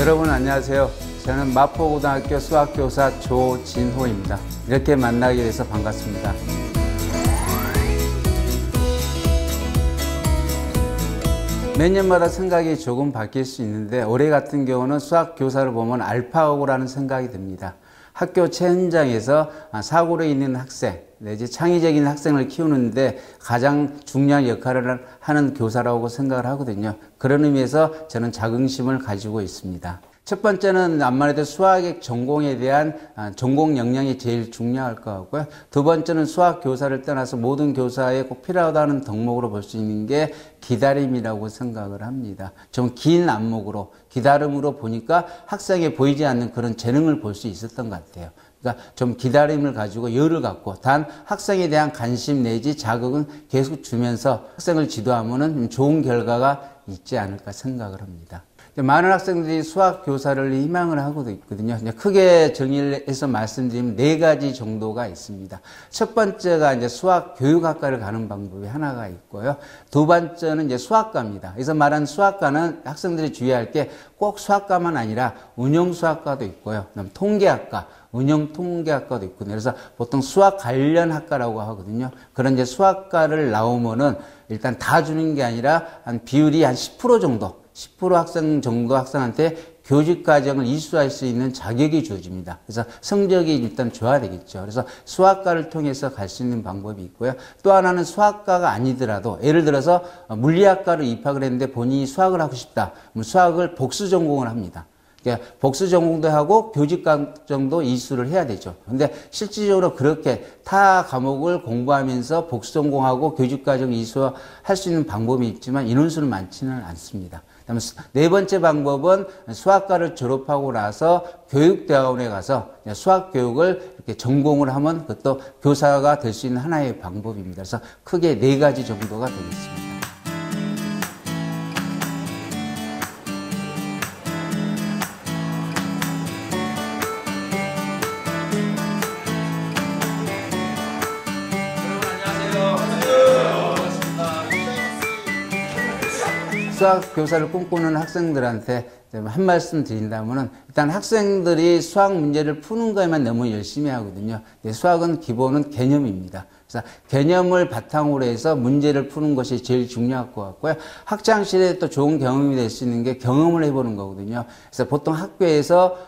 여러분 안녕하세요. 저는 마포고등학교 수학교사 조진호입니다. 이렇게 만나게 돼서 반갑습니다. 몇 년마다 생각이 조금 바뀔 수 있는데 올해 같은 경우는 수학교사를 보면 알파고라는 생각이 듭니다. 학교 현장에서 사고로 있는 학생 내지 창의적인 학생을 키우는데 가장 중요한 역할을 하는 교사라고 생각을 하거든요. 그런 의미에서 저는 자긍심을 가지고 있습니다. 첫 번째는 아무래도 수학의 전공에 대한 전공 역량이 제일 중요할 것 같고요. 두 번째는 수학 교사를 떠나서 모든 교사에 꼭 필요하다는 덕목으로 볼 수 있는 게 기다림이라고 생각을 합니다. 좀 긴 안목으로 기다림으로 보니까 학생에 보이지 않는 그런 재능을 볼 수 있었던 것 같아요. 그러니까 좀 기다림을 가지고 열을 갖고 단 학생에 대한 관심 내지 자극은 계속 주면서 학생을 지도하면 좋은 결과가 있지 않을까 생각을 합니다. 많은 학생들이 수학 교사를 희망을 하고 있거든요. 크게 정의를 해서 말씀드리면 4가지 정도가 있습니다. 첫 번째가 이제 수학 교육학과를 가는 방법이 하나가 있고요. 두 번째는 이제 수학과입니다. 그래서 말하는 수학과는 학생들이 주의할 게 꼭 수학과만 아니라 운영수학과도 있고요. 그다음 통계학과, 운영통계학과도 있거든요. 그래서 보통 수학 관련 학과라고 하거든요. 그런 이제 수학과를 나오면은 일단 다 주는 게 아니라 한 비율이 한 10% 정도, 10% 학생 정도 학생한테 교직 과정을 이수할 수 있는 자격이 주어집니다. 그래서 성적이 일단 좋아야 되겠죠. 그래서 수학과를 통해서 갈 수 있는 방법이 있고요. 또 하나는 수학과가 아니더라도 예를 들어서 물리학과로 입학을 했는데 본인이 수학을 하고 싶다. 그럼 수학을 복수 전공을 합니다. 그러니까 복수 전공도 하고 교직 과정도 이수를 해야 되죠. 근데 실질적으로 그렇게 타 과목을 공부하면서 복수 전공하고 교직 과정 이수할 수 있는 방법이 있지만 인원수는 많지는 않습니다. 그다음에 네 번째 방법은 수학과를 졸업하고 나서 교육대학원에 가서 수학 교육을 이렇게 전공을 하면 그것도 교사가 될 수 있는 하나의 방법입니다. 그래서 크게 4가지 정도가 되겠습니다. 수학 교사를 꿈꾸는 학생들한테 한 말씀 드린다면은 일단 학생들이 수학 문제를 푸는 거에만 너무 열심히 하거든요. 수학은 기본은 개념입니다. 그래서 개념을 바탕으로 해서 문제를 푸는 것이 제일 중요할 것 같고요. 학창시절에 또 좋은 경험이 될 수 있는 게 경험을 해보는 거거든요. 그래서 보통 학교에서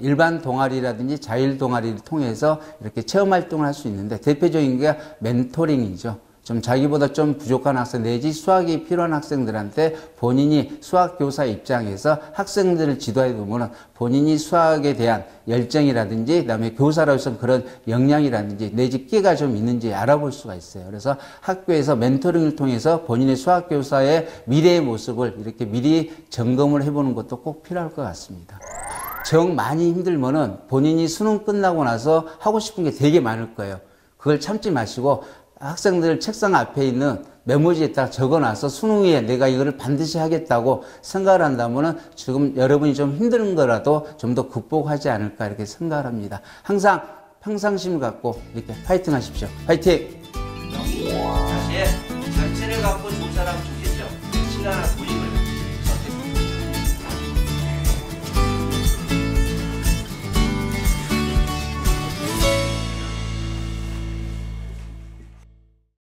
일반 동아리라든지 자율 동아리를 통해서 이렇게 체험 활동을 할 수 있는데 대표적인 게 멘토링이죠. 좀 자기보다 좀 부족한 학생 내지 수학이 필요한 학생들한테 본인이 수학교사 입장에서 학생들을 지도해 보면 본인이 수학에 대한 열정이라든지 그다음에 교사로서 그런 역량이라든지 내지 끼가 좀 있는지 알아볼 수가 있어요. 그래서 학교에서 멘토링을 통해서 본인의 수학교사의 미래의 모습을 이렇게 미리 점검을 해보는 것도 꼭 필요할 것 같습니다. 정 많이 힘들면은 본인이 수능 끝나고 나서 하고 싶은 게 되게 많을 거예요. 그걸 참지 마시고 학생들 책상 앞에 있는 메모지에다 적어놔서 수능에 내가 이거를 반드시 하겠다고 생각을 한다면 지금 여러분이 좀 힘든 거라도 좀 더 극복하지 않을까 이렇게 생각을 합니다. 항상 평상심을 갖고 이렇게 파이팅 하십시오. 파이팅! 사실 전체를 갖고 조사를 하면 좋겠죠. 시간을